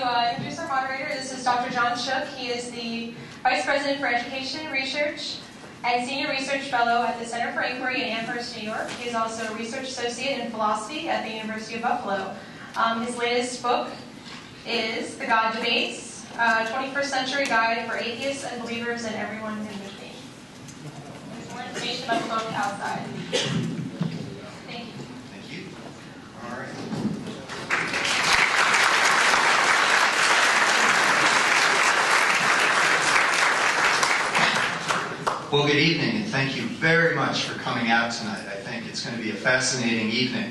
introduce our moderator. This is Dr. John Shook. He is the Vice President for Education and Research and Senior Research Fellow at the Center for Inquiry in Amherst, New York. He is also a Research Associate in Philosophy at the University of Buffalo. His latest book is The God Debates, 21st Century Guide for Atheists and Believers and Everyone in Between. There's more information about the book outside. Thank you. Thank you. All right. Well, good evening, and thank you very much for coming out tonight. I think it's going to be a fascinating evening.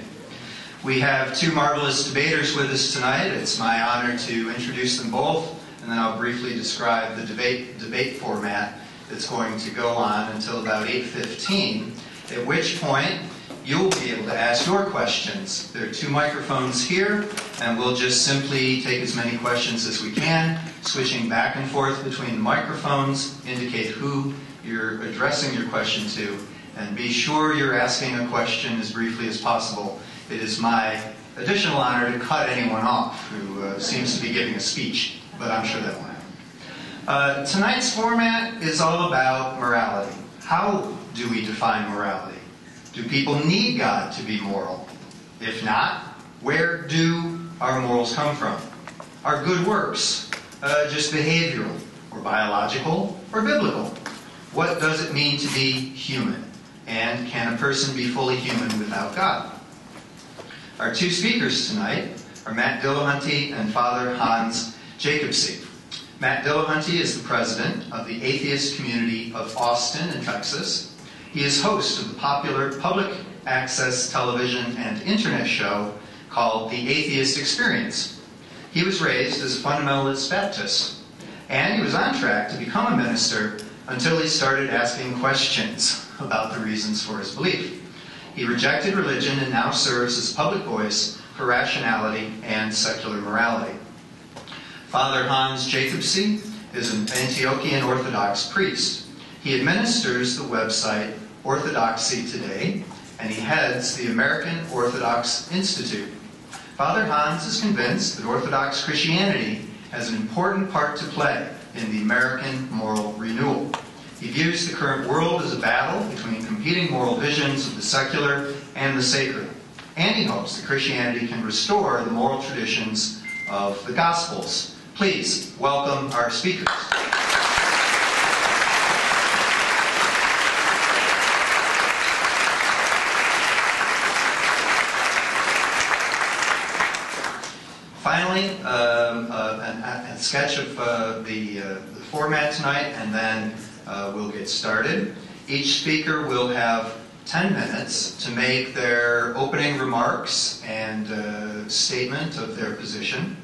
We have two marvelous debaters with us tonight. It's my honor to introduce them both, and then I'll briefly describe the debate format that's going to go on until about 8:15, at which point you'll be able to ask your questions. There are two microphones here, and we'll just simply take as many questions as we can, switching back and forth between the microphones, indicate who you're addressing your question to, and be sure you're asking a question as briefly as possible. It is my additional honor to cut anyone off who seems to be giving a speech, but I'm sure that won't happen. Tonight's format is all about morality. How do we define morality? Do people need God to be moral? If not, where do our morals come from? Are good works just behavioral, or biological, or biblical? What does it mean to be human? And can a person be fully human without God? Our two speakers tonight are Matt Dillahunty and Father Hans Jacobsey. Matt Dillahunty is the president of the Atheist Community of Austin in Texas. He is host of the popular public access television and internet show called The Atheist Experience. He was raised as a fundamentalist Baptist, and he was on track to become a minister until he started asking questions about the reasons for his belief. He rejected religion and now serves as a public voice for rationality and secular morality. Father Hans Jacobsey is an Antiochian Orthodox priest. He administers the website Orthodoxy Today, and he heads the American Orthodox Institute. Father Hans is convinced that Orthodox Christianity has an important part to play in the American moral renewal. He views the current world as a battle between competing moral visions of the secular and the sacred, and he hopes that Christianity can restore the moral traditions of the Gospels. Please welcome our speakers. Finally, a sketch of the format tonight, and then we'll get started. Each speaker will have 10 minutes to make their opening remarks and statement of their position.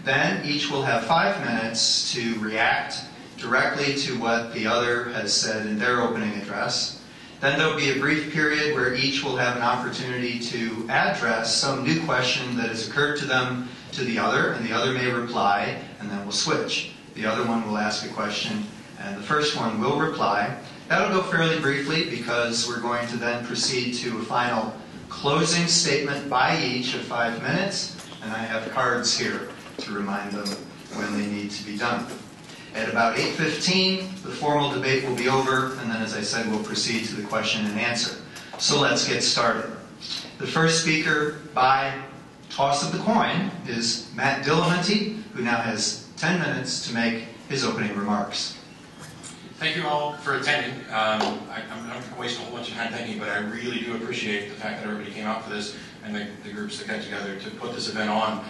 Then each will have 5 minutes to react directly to what the other has said in their opening address. Then there'll be a brief period where each will have an opportunity to address some new question that has occurred to them to the other, and the other may reply, and then we'll switch. The other one will ask a question, and the first one will reply. That'll go fairly briefly because we're going to then proceed to a final closing statement by each of 5 minutes, and I have cards here to remind them when they need to be done. At about 8:15, the formal debate will be over, and then, as I said, we'll proceed to the question and answer. So let's get started. The first speaker by toss of the coin is Matt Dillahunty, who now has 10 minutes to make his opening remarks. Thank you all for attending. I'm not going to waste a whole bunch of time thanking you, but I really do appreciate the fact that everybody came out for this and the groups that got together to put this event on.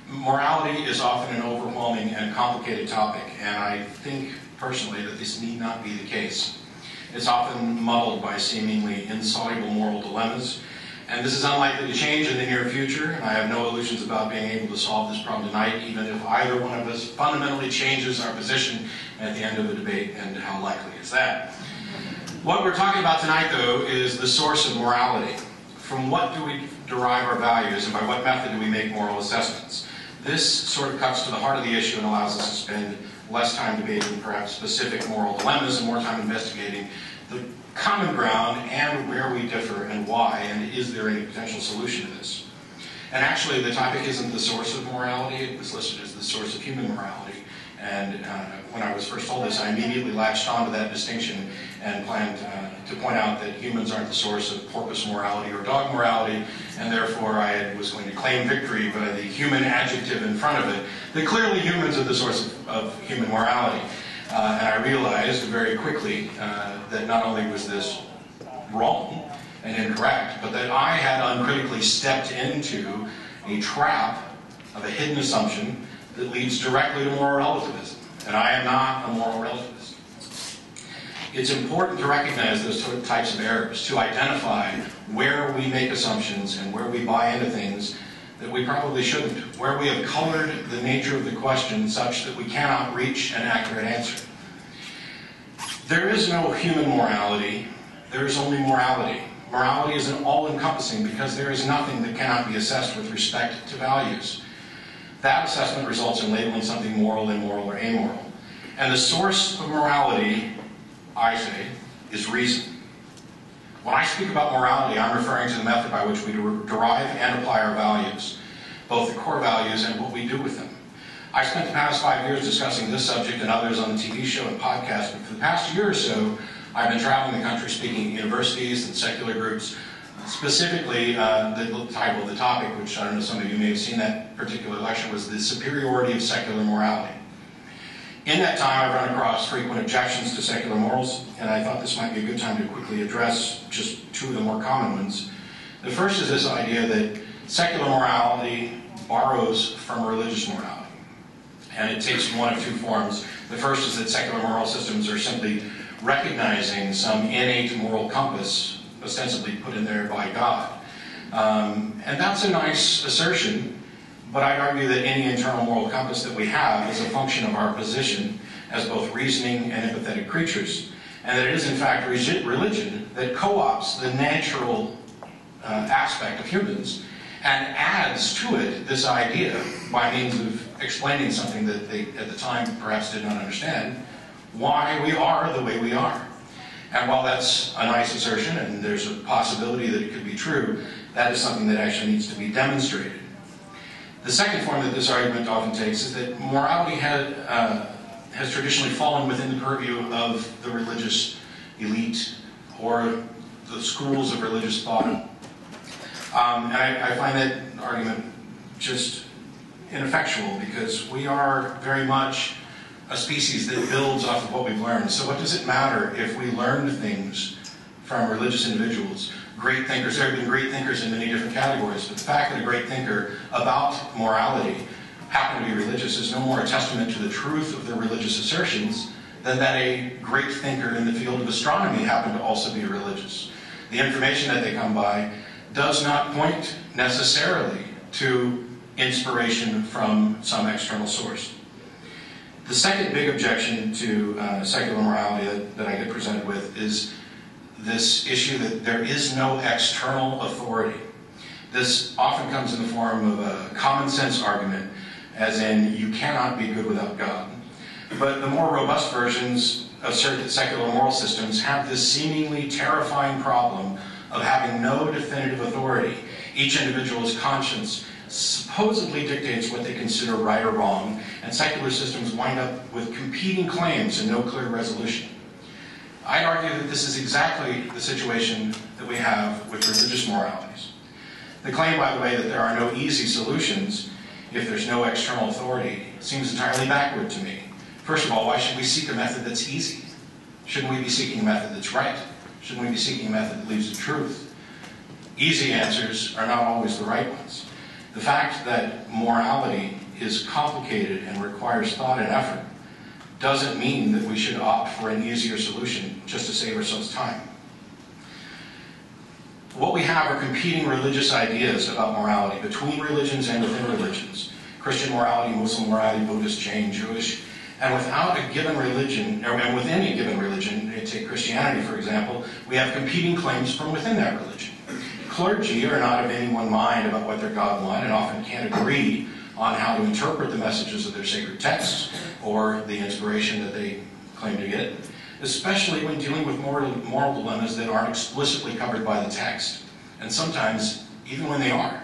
Morality is often an overwhelming and complicated topic, and I think personally that this need not be the case. It's often muddled by seemingly insoluble moral dilemmas, and this is unlikely to change in the near future, and I have no illusions about being able to solve this problem tonight, even if either one of us fundamentally changes our position at the end of the debate, and how likely is that? What we're talking about tonight, though, is the source of morality. From what do we derive our values, and by what method do we make moral assessments? This sort of cuts to the heart of the issue and allows us to spend less time debating perhaps specific moral dilemmas and more time investigating the common ground and where we differ and why, and is there any potential solution to this. And actually, the topic isn't the source of morality. It was listed as the source of human morality. And when I was first told this, I immediately latched onto that distinction and planned to point out that humans aren't the source of porpoise morality or dog morality, and therefore I was going to claim victory by the human adjective in front of it, that clearly humans are the source of human morality. And I realized very quickly that not only was this wrong and incorrect, but that I had uncritically stepped into a trap of a hidden assumption that leads directly to moral relativism. And I am not a moral relativist. It's important to recognize those types of errors, to identify where we make assumptions and where we buy into things that we probably shouldn't, where we have colored the nature of the question such that we cannot reach an accurate answer. There is no human morality, there is only morality. Morality is an all-encompassing because there is nothing that cannot be assessed with respect to values. That assessment results in labeling something moral, immoral, or amoral. And the source of morality, I say, is reason. When I speak about morality, I'm referring to the method by which we derive and apply our values, both the core values and what we do with them. I spent the past 5 years discussing this subject and others on the TV show and podcast, but for the past year or so, I've been traveling the country speaking at universities and secular groups. Specifically, the title of the topic, which I don't know, some of you may have seen that particular lecture, was The Superiority of Secular Morality. In that time, I've run across frequent objections to secular morals, and I thought this might be a good time to quickly address just two of the more common ones. The first is this idea that secular morality borrows from religious morality. And it takes one of two forms. The first is that secular moral systems are simply recognizing some innate moral compass ostensibly put in there by God. And that's a nice assertion, but I'd argue that any internal moral compass that we have is a function of our position as both reasoning and empathetic creatures, and that it is in fact religion that co-opts the natural aspect of humans and adds to it this idea by means of explaining something that they at the time perhaps did not understand, why we are the way we are. And while that's a nice assertion and there's a possibility that it could be true, that is something that actually needs to be demonstrated. The second form that this argument often takes is that morality has traditionally fallen within the purview of the religious elite or the schools of religious thought. And I find that argument just ineffectual because we are very much a species that builds off of what we've learned. So what does it matter if we learned things from religious individuals, great thinkers? There have been great thinkers in many different categories, but the fact that a great thinker about morality happened to be religious is no more a testament to the truth of their religious assertions than that a great thinker in the field of astronomy happened to also be religious. The information that they come by does not point necessarily to inspiration from some external source. The second big objection to secular morality that I get presented with is this issue that there is no external authority. This often comes in the form of a common sense argument, as in, you cannot be good without God. But the more robust versions assert that secular moral systems have this seemingly terrifying problem of having no definitive authority. Each individual's conscience supposedly dictates what they consider right or wrong, and secular systems wind up with competing claims and no clear resolution. I argue that this is exactly the situation that we have with religious moralities. The claim, by the way, that there are no easy solutions if there's no external authority seems entirely backward to me. First of all, why should we seek a method that's easy? Shouldn't we be seeking a method that's right? Shouldn't we be seeking a method that leads to truth? Easy answers are not always the right ones. The fact that morality is complicated and requires thought and effort doesn't mean that we should opt for an easier solution just to save ourselves time. What we have are competing religious ideas about morality between religions and within religions. Christian morality, Muslim morality, Buddhist, Jain, Jewish. And without a given religion, and within a given religion, take Christianity for example, we have competing claims from within that religion. Clergy are not of any one mind about what their God want and often can't agree on how to interpret the messages of their sacred texts or the inspiration that they claim to get, especially when dealing with moral dilemmas that aren't explicitly covered by the text, and sometimes even when they are.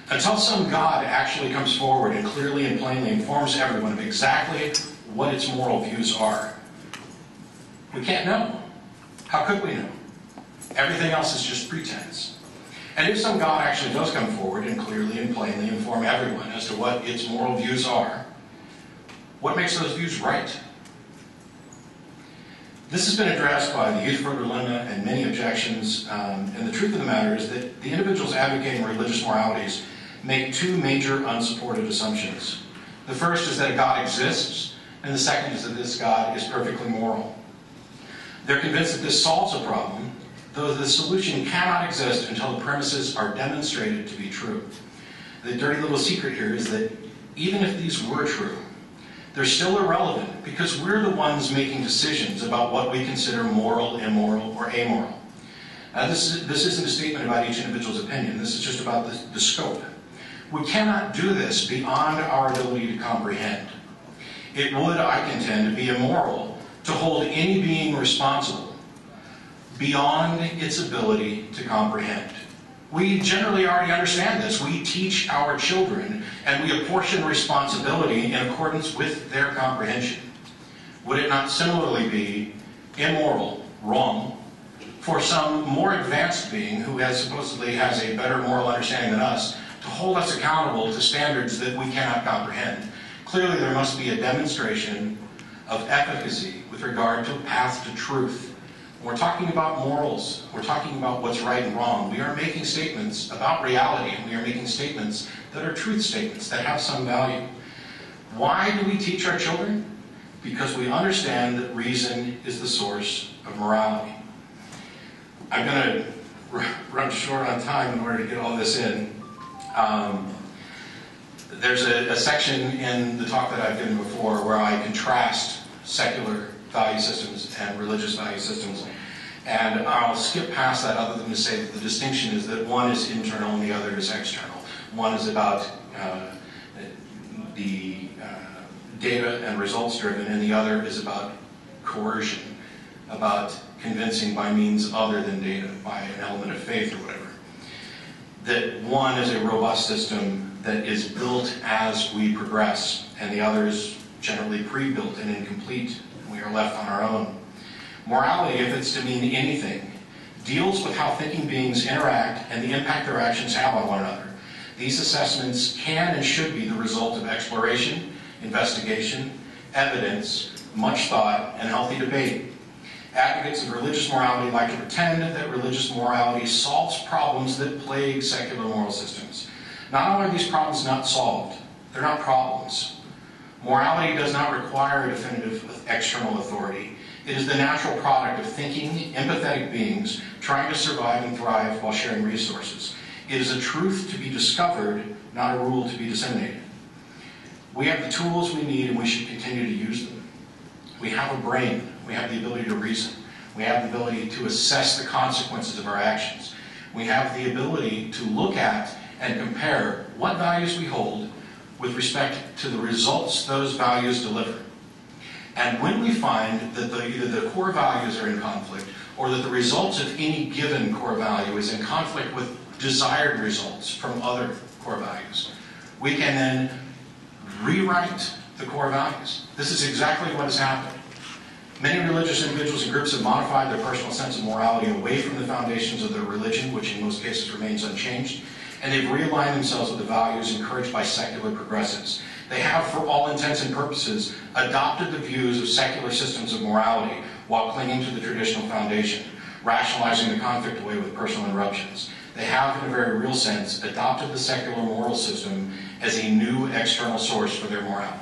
Until some God actually comes forward and clearly and plainly informs everyone of exactly what its moral views are, we can't know. How could we know? Everything else is just pretense. And if some God actually does come forward and clearly and plainly inform everyone as to what its moral views are, what makes those views right? This has been addressed by the Youth for Dilemma and many objections, and the truth of the matter is that the individuals advocating religious moralities make two major unsupported assumptions. The first is that a God exists, and the second is that this God is perfectly moral. They're convinced that this solves a problem, though the solution cannot exist until the premises are demonstrated to be true. The dirty little secret here is that even if these were true, they're still irrelevant because we're the ones making decisions about what we consider moral, immoral, or amoral. Now, this isn't a statement about each individual's opinion. This is just about the scope. We cannot do this beyond our ability to comprehend. It would, I contend, be immoral to hold any being responsible beyond its ability to comprehend. We generally already understand this. We teach our children, and we apportion responsibility in accordance with their comprehension. Would it not similarly be immoral, wrong, for some more advanced being who supposedly has a better moral understanding than us to hold us accountable to standards that we cannot comprehend? Clearly, there must be a demonstration of efficacy with regard to a path to truth. When we're talking about morals, we're talking about what's right and wrong. We are making statements about reality, and we are making statements that are truth statements that have some value. Why do we teach our children? Because we understand that reason is the source of morality. I'm going to run short on time in order to get all this in. There's a section in the talk that I've given before where I contrast secular value systems and religious value systems. And I'll skip past that other than to say that the distinction is that one is internal and the other is external. One is about the data and results driven, and the other is about coercion, about convincing by means other than data, by an element of faith or whatever. That one is a robust system that is built as we progress, and the other is generally pre-built and incomplete, and we are left on our own. Morality, if it's to mean anything, deals with how thinking beings interact and the impact their actions have on one another. These assessments can and should be the result of exploration, investigation, evidence, much thought, and healthy debate. Advocates of religious morality like to pretend that religious morality solves problems that plague secular moral systems. Not only are these problems not solved, they're not problems. Morality does not require a definitive external authority. It is the natural product of thinking, empathetic beings trying to survive and thrive while sharing resources. It is a truth to be discovered, not a rule to be disseminated. We have the tools we need, and we should continue to use them. We have a brain. We have the ability to reason. We have the ability to assess the consequences of our actions. We have the ability to look at and compare what values we hold with respect to the results those values deliver. And when we find that either the core values are in conflict or that the results of any given core value is in conflict with desired results from other core values, we can then rewrite the core values. This is exactly what has happened. Many religious individuals and groups have modified their personal sense of morality away from the foundations of their religion, which in most cases remains unchanged, and they've realigned themselves with the values encouraged by secular progressives. They have, for all intents and purposes, adopted the views of secular systems of morality while clinging to the traditional foundation, rationalizing the conflict away with personal interruptions. They have, in a very real sense, adopted the secular moral system as a new external source for their morality.